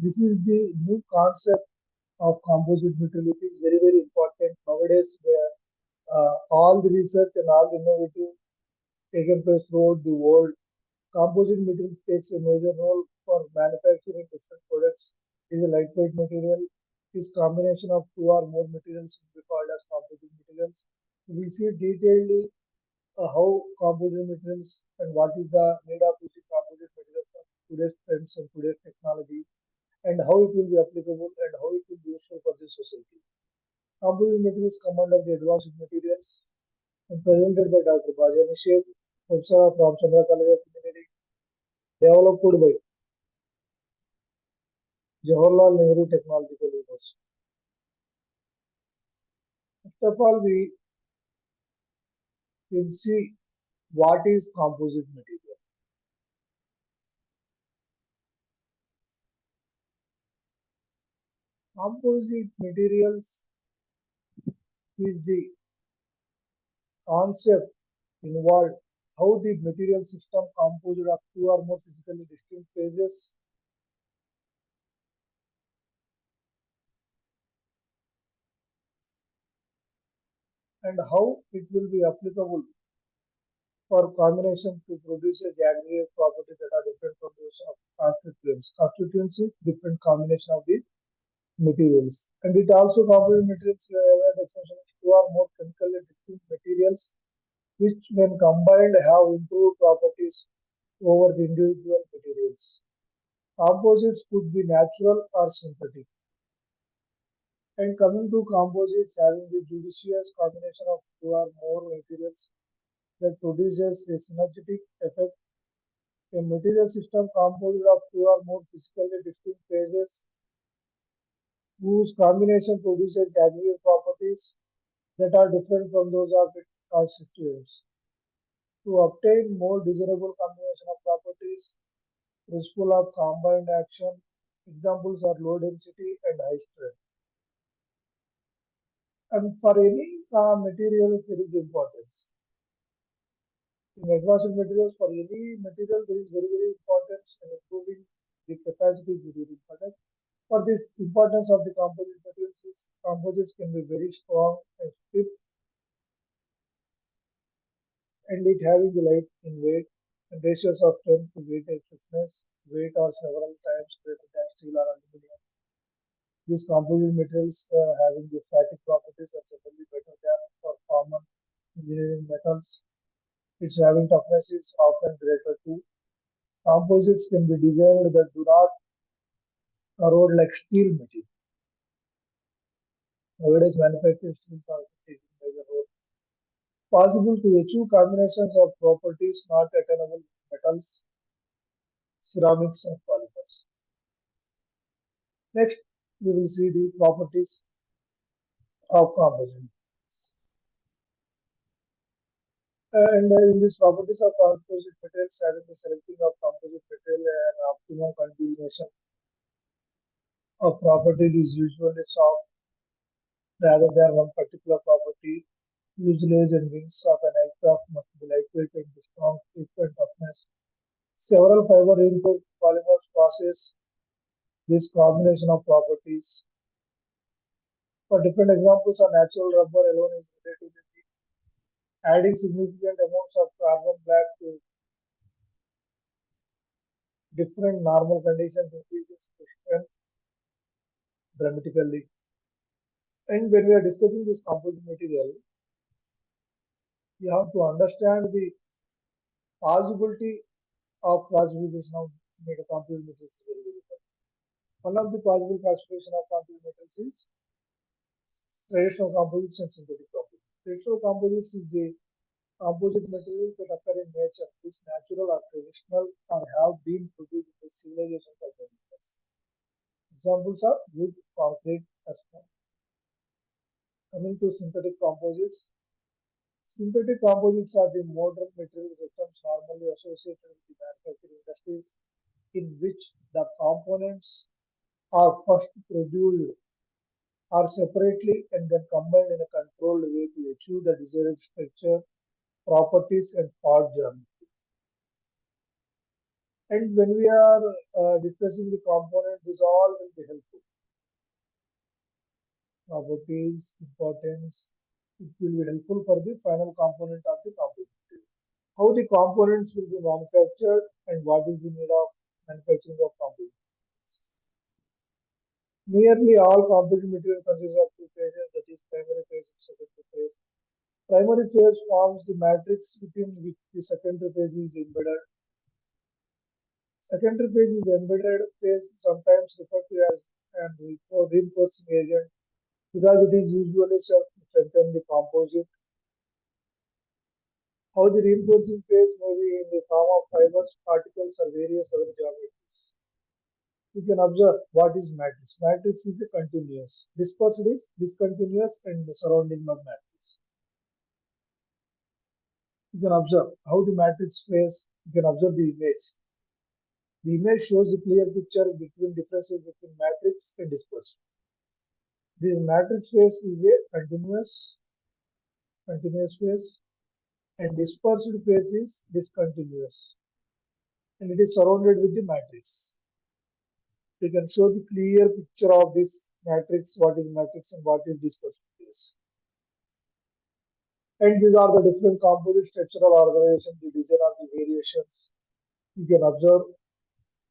This is the new concept of composite material. It is very important nowadays. Where all the research and all the innovative taken place throughout the world. Composite materials takes a major role for manufacturing different products. It is a lightweight material. This combination of two or more materials will be called as composite materials. We will see detailedly how composite materials and what is the need of using composite materials for today's trends and today's technology, and how it will be applicable and how it will be useful for the society. Composite materials come under the advanced materials and presented by Dr. Bajani Sheikh, professor from Chandra College of Engineering, developed by Jawaharlal Nehru Technological University. First of all, we will see what is composite material. Composite materials is the concept involved how the material system composed of two or more physically distinct phases and how it will be applicable for combination to produce a aggregate properties that are different from those of constituents. Constituents is different combination of the materials. And it also composite materials definition is two or more chemically distinct materials which when combined have improved properties over the individual materials. Composites could be natural or synthetic. And coming to composites having the judicious combination of two or more materials that produces a synergetic effect. A material system composed of two or more physically distinct phases whose combination produces aggregate properties that are different from those of its constituents. To obtain more desirable combination of properties, principle of combined action, examples are low density and high strength. And for any materials, there is importance. In advanced materials, for any material, there is very important in improving the capacity is very important. For this importance of the composite materials is composites can be very strong and stiff and it having the light in weight and ratios of strength to weight and stiffness. Weight are several times greater than steel or aluminum. These composite materials having the static properties are certainly better than for common engineering metals. Its having toughness is often greater too. Composites can be designed that do not corrode like steel material. Nowadays, manufacturing steels are taking major role. Possible to achieve combinations of properties not attainable in metals, ceramics, and polymers. Next, we will see the properties of composite. In these properties of composite materials, having the selecting of composite material and optimum combination of properties is usually soft rather than one particular property. Fuselage and wings of an aircraft must be lightweight and strong, frequent toughness. Several fiber reinforced polymers possess this combination of properties. For different examples, a natural rubber alone is relatively weak. Adding significant amounts of carbon black to different normal conditions increases the strength dramatically. And when we are discussing this composite material, you have to understand the possibility of classification of composite materials is very important. One of the possible classification of composite materials is traditional composites and synthetic composites. Traditional composites is the composite materials that occur in nature, is natural or traditional or have been produced in the civilization for many years. Examples are wood, concrete, asphalt. Coming to synthetic composites, synthetic composites are the modern material systems normally associated with the manufacturing industries in which the components are first produced are separately and then combined in a controlled way to achieve the desired structure, properties, and part geometry. And when we are discussing the components, this all will be helpful. Properties, importance, it will be helpful for the final component of the component. How the components will be manufactured and what is the need of manufacturing of components. Nearly all composite material consists of two phases, that is primary phase and secondary phase. Primary phase forms the matrix within which the secondary phase is embedded. Secondary phase is embedded phase, sometimes referred to as an reinforcing agent, because it is usually served to strengthen the composite. How the reinforcing phase may be in the form of fibers, particles, or various other geometries. You can observe what is matrix. Matrix is a continuous. Dispersed is discontinuous and the surrounding of matrix. You can observe how the matrix phase, you can observe the image. The image shows a clear picture between differences between matrix and dispersed. The matrix phase is a continuous phase, and dispersed phase is discontinuous, and it is surrounded with the matrix. We can show the clear picture of this matrix, what is matrix and what is dispersed phase. And these are the different composite structural organization, the design of the variations. You can observe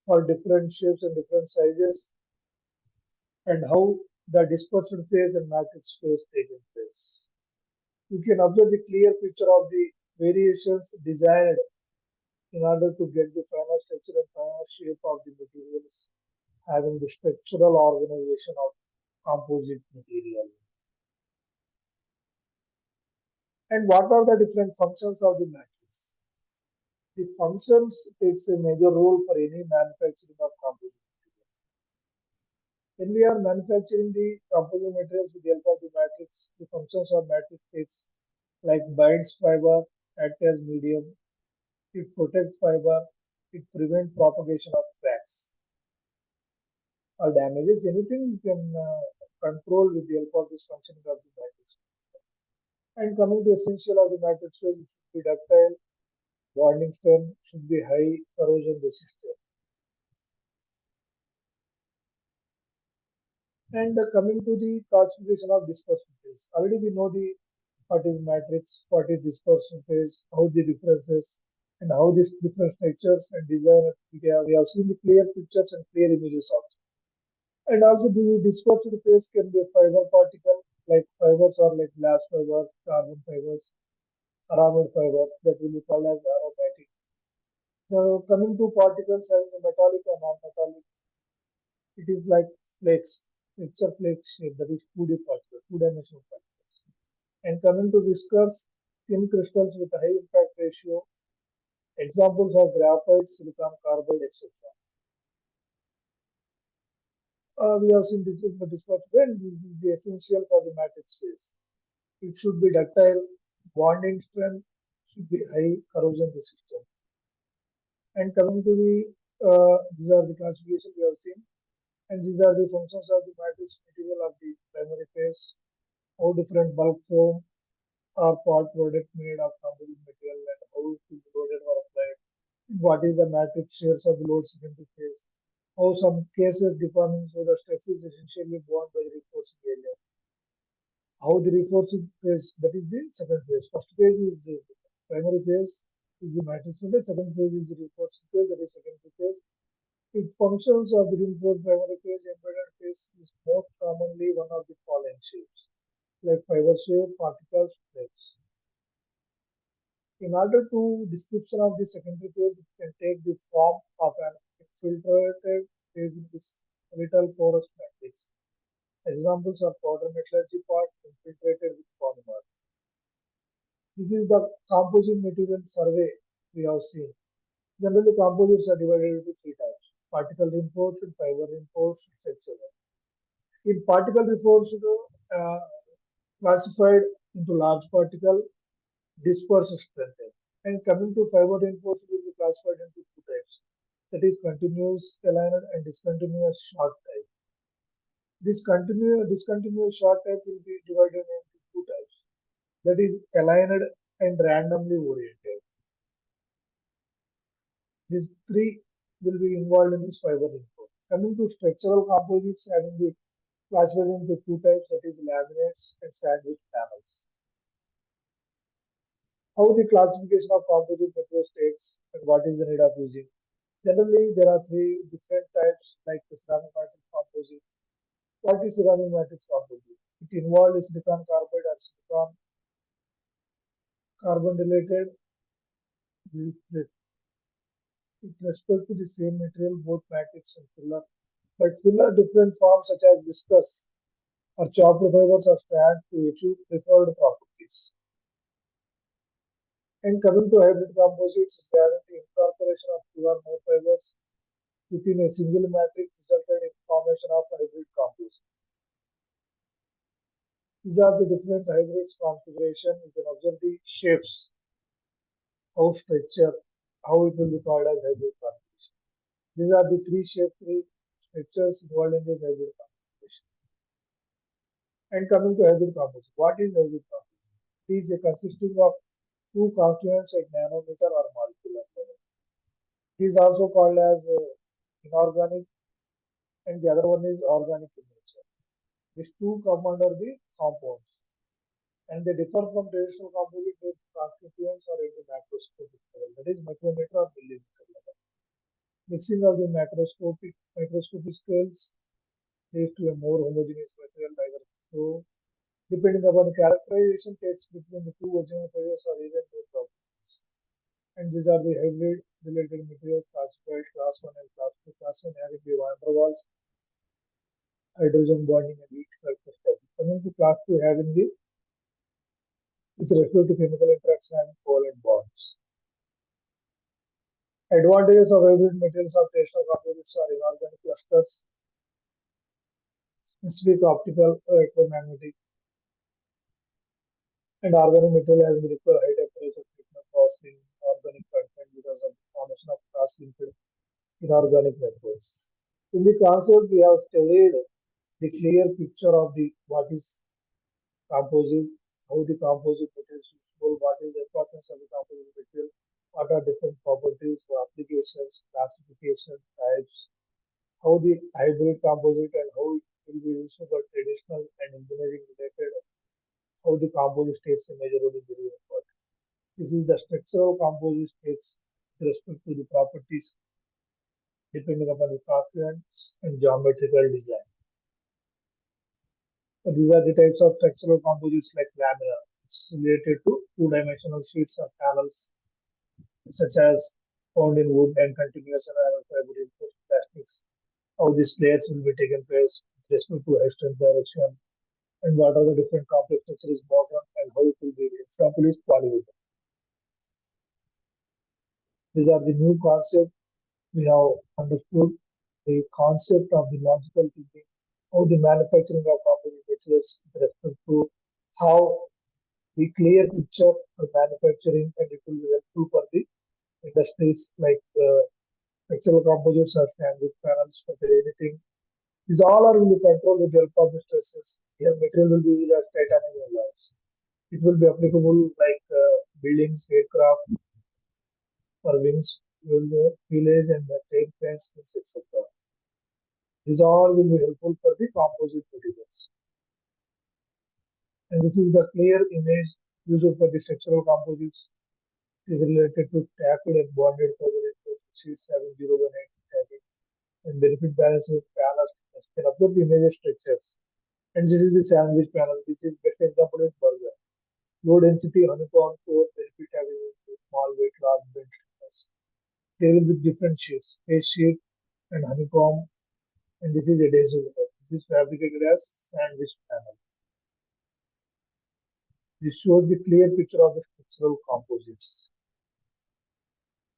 for different shapes and different sizes and how the dispersed phase and matrix phase take place. You can observe the clear picture of the variations designed in order to get the final structure and final shape of the materials having the structural organization of composite material. And what are the different functions of the matrix? The functions takes a major role for any manufacturing of composite material. When we are manufacturing the composite materials with the help of the matrix, the functions of matrix takes like binds fiber, act as medium, it protects fiber, it prevents propagation of cracks or damages. Anything you can control with the help of this functioning of the matrix. And coming to essential of the matrix, it should be ductile, bonding strength should be high, corrosion resistant. And coming to the classification of dispersed phase, already we know the what is matrix, what is dispersed phase, how the differences, and how these different structures and design. We have seen the clear pictures and clear images also. And also the dispersed phase can be a fiber particle, like fibers or like glass fibers, carbon fibers, aramid fibers that will be called as aromatic. So coming to particles having a metallic or non-metallic, it is like flakes, picture flake shape, that is 2D particle, two-dimensional particle. And coming to whiskers, thin crystals with a high impact ratio, examples are graphite, silicon carbide, etc. We have seen this in the dispersed and this is the essential for the matrix phase. It should be ductile, bonding strength should be high, corrosion resistant. And coming to these are the classification we have seen, and these are the functions of the matrix material of the primary phase, how different bulk form or part product made of composite material and how it will be loaded or applied. What is the matrix shares of the load secondary phase? How some cases determine so the stress is essentially borne by the reinforcing area. How the reinforcing phase, that is the second phase. First phase is the primary phase, is the matrix phase. Second phase is the reinforcing phase, that is secondary phase. It functions of the reinforced primary phase, embedded phase is most commonly one of the following shapes, like fiber shape, particles, flakes. In order to description of the secondary phase, it can take the form of an infiltrated phase in this little porous matrix. Examples are powder metallurgy part infiltrated with polymer. This is the composite material survey we have seen. Generally, composites are divided into three types: particle reinforced, fiber reinforced, structural. In particle reinforced, uh, classified into large particle, dispersed strength. And coming to fiber reinforced will be classified into two types. That is continuous aligned and discontinuous short type. This discontinuous short type will be divided into two types. That is aligned and randomly oriented. These three will be involved in this fiber input. Coming to structural composites, having the classified into two types, that is laminates and sandwich panels. How the classification of composite materials takes and what is the need of using. Generally, there are three different types like the ceramic matrix composite. What is ceramic matrix composite? It involves silicon carbide or silicon carbon related with respect to the same material, both matrix and filler. But filler different forms such as viscous or chopped fibers are strand to achieve preferred properties. And coming to hybrid composites, is having the incorporation of two or more fibers within a single matrix resulted in formation of hybrid composite. These are the different hybrids configuration. You can observe the shapes, how structure, how it will be called as hybrid configuration. These are the three structures involved in this hybrid configuration. And coming to hybrid composite, what is hybrid composite? It is a consisting of two constituents at nanometer or molecular level. It is also called as inorganic, and the other one is organic in nature. These two come under the compounds, and they differ from traditional composite with constituents or at the macroscopic level, that is micrometer or millimeter level. Mixing of the microscopic scales leads to a more homogeneous material like so. Depending upon the characterization takes between the two original phases or even more properties. And these are the hybrid related materials classified class 1 and class 2. Class 1 having the van der Waals, hydrogen bonding and weak sulfur stability. Coming to class 2 having the with respect to chemical interaction having covalent bonds. Advantages of hybrid materials of traditional composites are inorganic clusters, specific optical electromagnetic, and organic material having require high temperature treatment causing organic content because of the formation of cross-linked inorganic networks. In the concept, we have studied the clear picture of the what is composite, how the composite material is useful, what is the importance of the composite material, what are different properties for applications, classification, types, how the hybrid composite and how it will be useful for traditional and engineering related, how the composite takes a major role in the work. This is the structural composite takes with respect to the properties depending upon the constituents and geometrical design. So these are the types of structural composites like laminar. It's related to two-dimensional sheets or panels such as found in wood and continuous and iron fiber reinforced plastics. How these layers will be taken place with respect to strength direction and what are the different complex structures modern and how it will be. Example is polywood. These are the new concepts we have understood the concept of the logical thinking, how the manufacturing of composite materials with respect to how the clear picture of manufacturing and it will be helpful for the industries like structural composites or sandwich panels for anything. These all are will be controlled with the help of the stresses. Here material will be used as titanium alloys. It will be applicable like buildings, aircraft, for wings, fillage and the tail fans, etc. These all will be helpful for the composite materials. And this is the clear image used for the structural composites. It is related to tacked and bonded fiber reinforced sheets having 018 tagging and benefit balance with panels. You can observe the image structures. And this is the sandwich panel. This is best example is burger. Low density honeycomb core benefit having small weight, large bend structures. There will be different sheets, face sheet and honeycomb, and this is adhesive. This is fabricated as sandwich panel. This shows the clear picture of the structural composites.